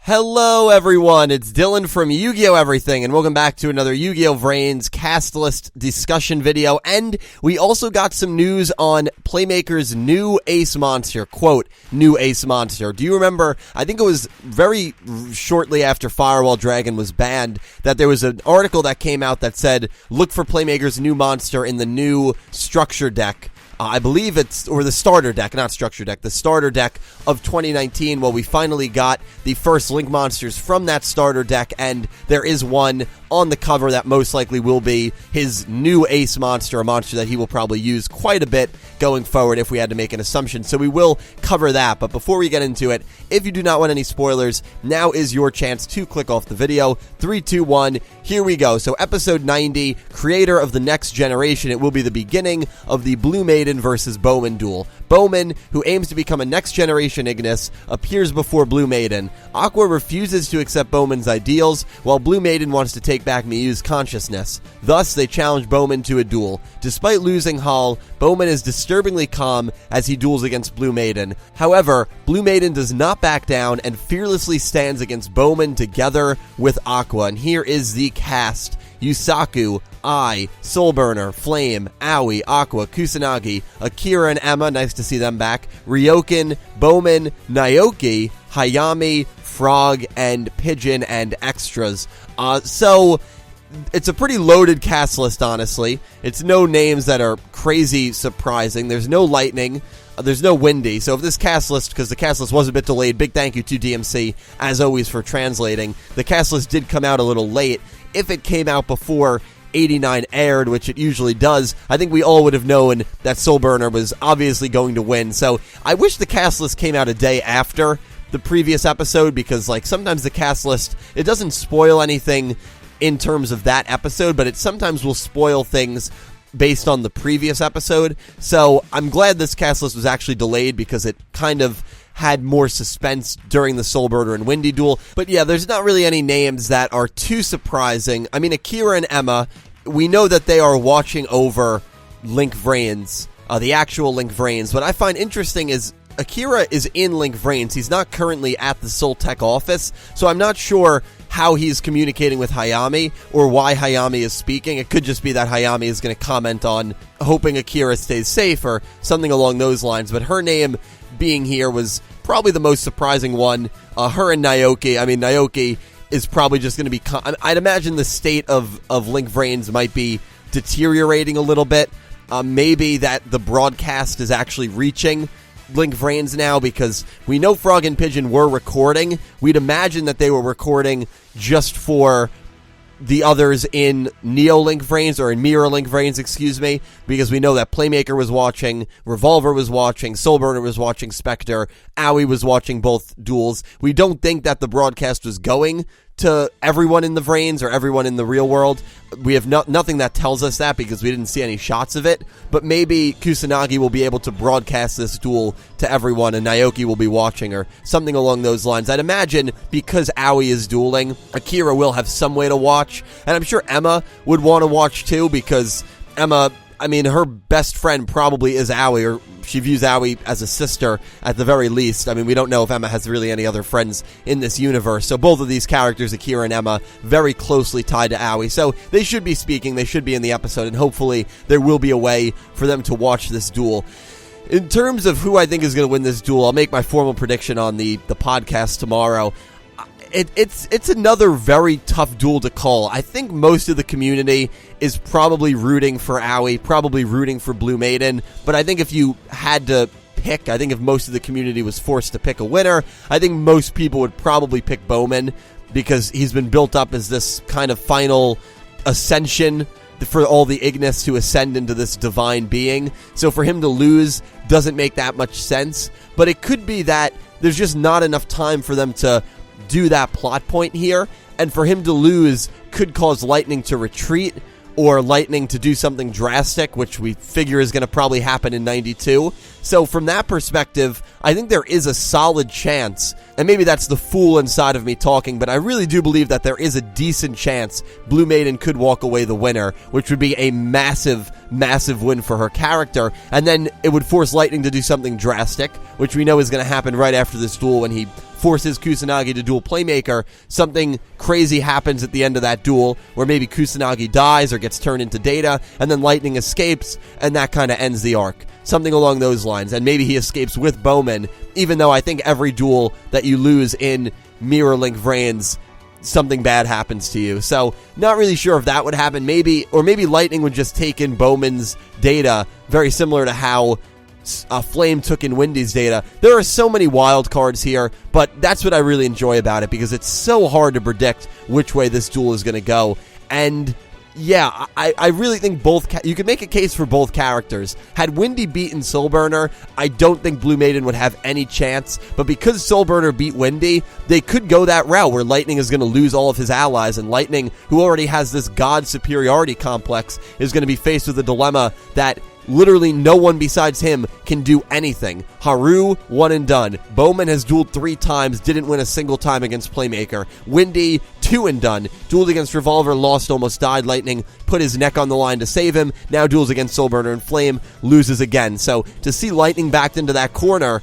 Hello everyone, it's Dylan from Yugioh Everything, and welcome back to another Yu-Gi-Oh! VRains cast list discussion video, and we also got some news on Playmaker's new ace monster, quote, new ace monster. Do you remember, I think it was very shortly after Firewall Dragon was banned, that there was an article that came out that said, look for Playmaker's new monster in the new structure deck. I believe it's, or the starter deck, not structure deck, the starter deck of 2019. Well, we finally got the first Link monsters from that starter deck, and there is one on the cover that most likely will be his new ace monster, a monster that he will probably use quite a bit going forward if we had to make an assumption. So we will cover that, but before we get into it, if you do not want any spoilers, now is your chance to click off the video. 3, 2, 1, here we go. So episode 90, Creator of the Next Generation. It will be the beginning of the Blue Maiden versus Bohman duel. Bohman, who aims to become a next-generation Ignis, appears before Blue Maiden. Aqua refuses to accept Bohman's ideals, while Blue Maiden wants to take back Miyu's consciousness. Thus, they challenge Bohman to a duel. Despite losing Hall, Bohman is disturbingly calm as he duels against Blue Maiden. However, Blue Maiden does not back down and fearlessly stands against Bohman together with Aqua. And here is the cast. Yusaku, Ai, Soulburner, Flame, Aoi, Aqua, Kusanagi, Akira and Emma, nice to see them back, Ryoken, Bohman, Naoki, Hayami, Frog, and Pigeon, and extras. So it's a pretty loaded cast list, honestly. It's no names that are crazy surprising. There's no Lightning. There's no Windy. So if this cast list, because the cast list was a bit delayed, big thank you to DMC, as always, for translating. The cast list did come out a little late. If it came out before 89 aired, which it usually does, I think we all would have known that Soulburner was obviously going to win. So I wish the cast list came out a day after the previous episode, because like sometimes the cast list, it doesn't spoil anything in terms of that episode, but it sometimes will spoil things based on the previous episode. So I'm glad this cast list was actually delayed, because it kind of had more suspense during the Soulburner and Windy duel. But yeah, there's not really any names that are too surprising. I mean, Akira and Emma, we know that they are watching over Link VRains, the actual Link VRains. What I find interesting is Akira is in Link VRains. He's not currently at the Soul Tech office, so I'm not sure how he's communicating with Hayami or why Hayami is speaking. It could just be that Hayami is going to comment on hoping Akira stays safe or something along those lines, but her name being here was probably the most surprising one. Her and Naoki, I mean, Naoki is probably just going to be... I'd imagine the state of Link VRains might be deteriorating a little bit. Maybe that the broadcast is actually reaching Link VRains now, because we know Frog and Pigeon were recording. We'd imagine that they were recording just for the others in Neo Link VRains, or in Mirror Link VRains, excuse me, because we know that Playmaker was watching, Revolver was watching, Soulburner was watching Spectre, Aoi was watching both duels. We don't think that the broadcast was going to everyone in the VRains or everyone in the real world. We have nothing that tells us that, because we didn't see any shots of it, but maybe Kusanagi will be able to broadcast this duel to everyone and Naoki will be watching, or something along those lines. I'd imagine because Aoi is dueling, Akira will have some way to watch, and I'm sure Emma would want to watch too, because Emma, I mean, her best friend probably is Aoi, or she views Aoi as a sister at the very least. I mean, we don't know if Emma has really any other friends in this universe. So both of these characters, Akira and Emma, very closely tied to Aoi. So they should be speaking, they should be in the episode, and hopefully there will be a way for them to watch this duel. In terms of who I think is going to win this duel, I'll make my formal prediction on the podcast tomorrow. It's another very tough duel to call. I think most of the community is probably rooting for Aoi, probably rooting for Blue Maiden, but I think if you had to pick, I think if most of the community was forced to pick a winner, I think most people would probably pick Bohman, because he's been built up as this kind of final ascension for all the Ignis to ascend into this divine being. So for him to lose doesn't make that much sense, but it could be that there's just not enough time for them to do that plot point here, and for him to lose could cause Lightning to retreat, or Lightning to do something drastic, which we figure is going to probably happen in 92. So from that perspective, I think there is a solid chance, and maybe that's the fool inside of me talking, but I really do believe that there is a decent chance Blue Maiden could walk away the winner, which would be a massive, massive win for her character, and then it would force Lightning to do something drastic, which we know is going to happen right after this duel when he forces Kusanagi to duel Playmaker. Something crazy happens at the end of that duel, where maybe Kusanagi dies or gets turned into Data, and then Lightning escapes, and that kind of ends the arc. Something along those lines, and maybe he escapes with Bohman, even though I think every duel that you lose in Mirror Link VRains, something bad happens to you. So, not really sure if that would happen. Maybe Lightning would just take in Bowman's Data, very similar to how Flame took in Windy's Data. There are so many wild cards here, but that's what I really enjoy about it, because it's so hard to predict which way this duel is going to go. And yeah, I really think you could make a case for both characters. Had Windy beaten Soulburner, I don't think Blue Maiden would have any chance, but because Soulburner beat Windy, they could go that route where Lightning is going to lose all of his allies, and Lightning, who already has this god superiority complex, is going to be faced with a dilemma that literally no one besides him can do anything. Haru, one and done. Bohman has dueled 3 times, didn't win a single time against Playmaker. Windy, 2 and done. Dueled against Revolver, lost, almost died. Lightning put his neck on the line to save him. Now duels against Soulburner and Flame, loses again. So to see Lightning backed into that corner,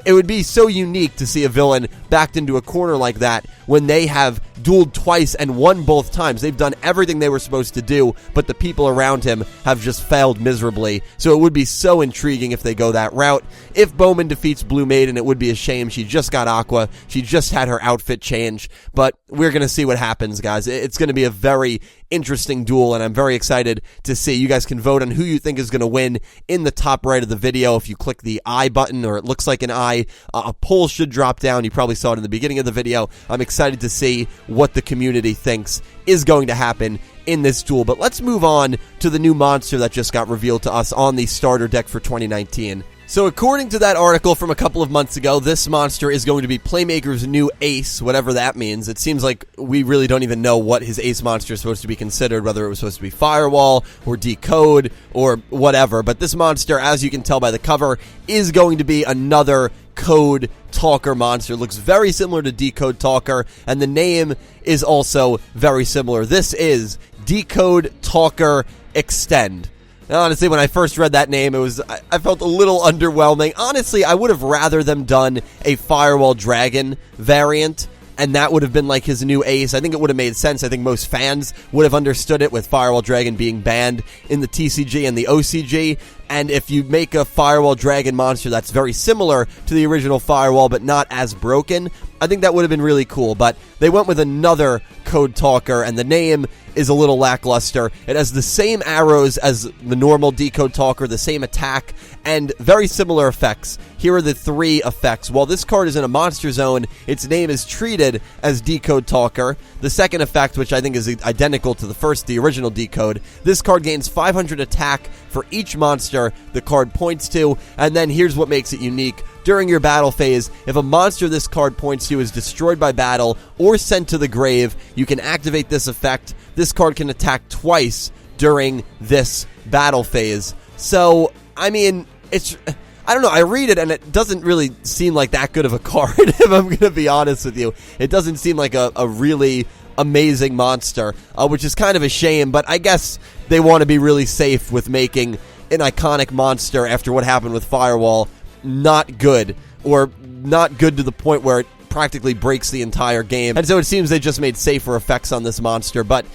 it would be so unique to see a villain backed into a corner like that when they have dueled twice and won both times. They've done everything they were supposed to do, but the people around him have just failed miserably. So it would be so intriguing if they go that route. If Bohman defeats Blue Maiden, it would be a shame. She just got Aqua. She just had her outfit change. But we're going to see what happens, guys. It's going to be a very interesting duel, and I'm very excited to see. You guys can vote on who you think is going to win in the top right of the video. If you click the I button, or it looks like an I, a poll should drop down. You probably saw it in the beginning of the video. I'm excited to see what the community thinks is going to happen in this duel. But let's move on to the new monster that just got revealed to us on the starter deck for 2019. So according to that article from a couple of months ago, this monster is going to be Playmaker's new ace, whatever that means. It seems like we really don't even know what his ace monster is supposed to be considered, whether it was supposed to be Firewall or Decode or whatever. But this monster, as you can tell by the cover, is going to be another Code Talker monster. Looks very similar to Decode Talker, and the name is also very similar. This is Decode Talker Extend. Now, honestly, when I first read that name, I felt a little underwhelming. Honestly, I would have rather them done a Firewall Dragon variant, and that would have been like his new ace. I think it would have made sense. I think most fans would have understood it, with Firewall Dragon being banned in the TCG and the OCG. And if you make a Firewall Dragon monster that's very similar to the original Firewall but not as broken, I think that would have been really cool. But they went with another Code Talker, and the name is a little lackluster. It has the same arrows as the normal Decode Talker, the same attack, and very similar effects. Here are the 3 effects. While this card is in a monster zone, its name is treated as Decode Talker. The second effect, which I think is identical to the original Decode, this card gains 500 attack for each monster the card points to, and then here's what makes it unique. During your battle phase, if a monster this card points to is destroyed by battle or sent to the grave, you can activate this effect. This card can attack twice during this battle phase. So, I mean, I don't know, I read it and it doesn't really seem like that good of a card, if I'm going to be honest with you. It doesn't seem like a really amazing monster, which is kind of a shame, but I guess they want to be really safe with making an iconic monster after what happened with Firewall not good, or not good to the point where it practically breaks the entire game. And so it seems they just made safer effects on this monster, but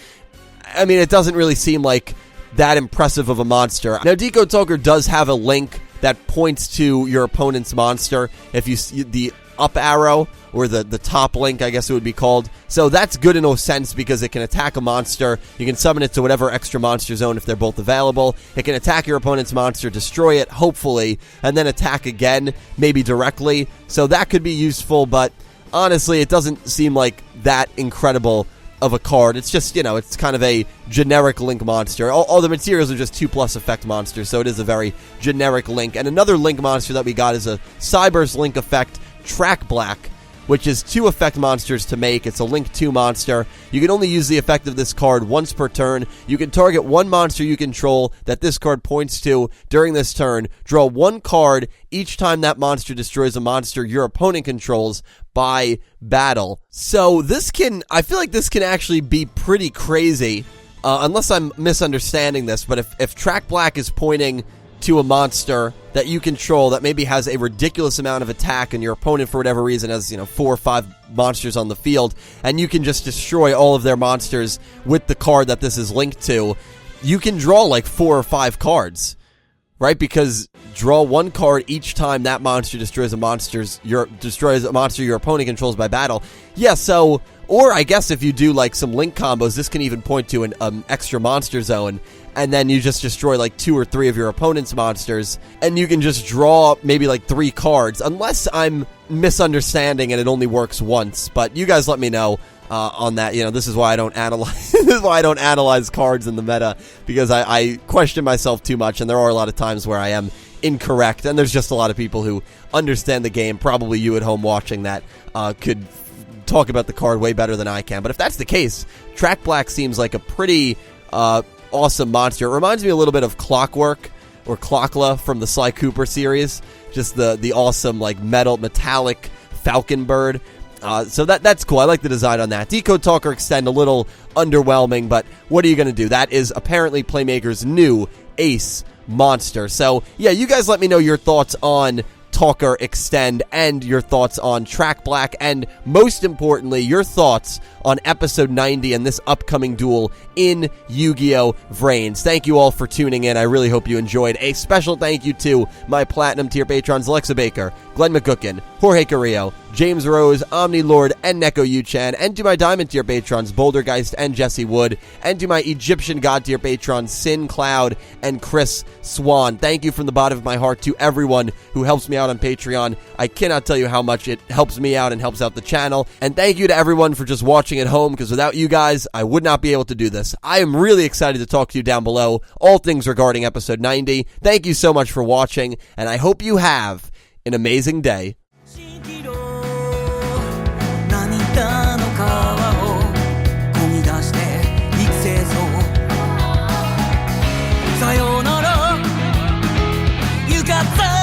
I mean, it doesn't really seem like that impressive of a monster. Now, Decode Talker does have a link that points to your opponent's monster. If you see the up arrow, or the top link, I guess it would be called. So that's good in a sense, because it can attack a monster. You can summon it to whatever extra monster zone if they're both available. It can attack your opponent's monster, destroy it, hopefully, and then attack again, maybe directly. So that could be useful, but honestly, it doesn't seem like that incredible of a card. It's just, it's kind of a generic Link monster. All the materials are just 2+ effect monsters, so it is a very generic Link. And another Link monster that we got is a Cyber's Link effect, Track Black. which is 2 effect monsters to make. It's a Link 2 monster. You can only use the effect of this card once per turn. You can target one monster you control that this card points to during this turn. Draw 1 card each time that monster destroys a monster your opponent controls by battle. So I feel like this can actually be pretty crazy, unless I'm misunderstanding this, but if Track Black is pointing to a monster that you control that maybe has a ridiculous amount of attack and your opponent for whatever reason has 4 or 5 monsters on the field, and you can just destroy all of their monsters with the card that this is linked to, you can draw like 4 or 5 cards, right? Because draw 1 card each time that monster destroys a monster your opponent controls by battle. Yeah, so, or I guess if you do like some link combos, this can even point to an extra monster zone, and then you just destroy like 2 or 3 of your opponent's monsters, and you can just draw maybe like 3 cards, unless I'm misunderstanding and it only works once. But you guys let me know on that. This is why I don't analyze. This is why I don't analyze cards in the meta, because I question myself too much, and there are a lot of times where I am incorrect, and there's just a lot of people who understand the game, probably you at home watching, that could talk about the card way better than I can. But if that's the case, Track Black seems like a pretty awesome monster. It reminds me a little bit of Clockwork or Clockla from the Sly Cooper series, just the awesome like metallic falcon bird. So that's cool. I like the design on that. Decode Talker Extend, a little underwhelming, but what are you going to do? That is apparently Playmaker's new ace monster. So yeah, you guys let me know your thoughts on Talker Extend and your thoughts on Track Black, and most importantly, your thoughts on episode 90 and this upcoming duel in Yu-Gi-Oh! VRains. Thank you all for tuning in. I really hope you enjoyed. A special thank you to my Platinum tier patrons Alexa Baker, Glen McGookin, Jorge Carrillo, James Rose, Omni Lord, and Neko Yuu-Chan, and to my Diamond tier patrons Bouldergeist and Jesse Wood, and to my Egyptian God tier patrons Syn Cloud and Chris Swan. Thank you from the bottom of my heart to everyone who helps me out on Patreon. I cannot tell you how much it helps me out and helps out the channel. And thank you to everyone for just watching at home, because without you guys, I would not be able to do this. I am really excited to talk to you down below, all things regarding episode 90. Thank you so much for watching, and I hope you have an amazing day. 涙の川をこぎ出して育成そうさよならゆかった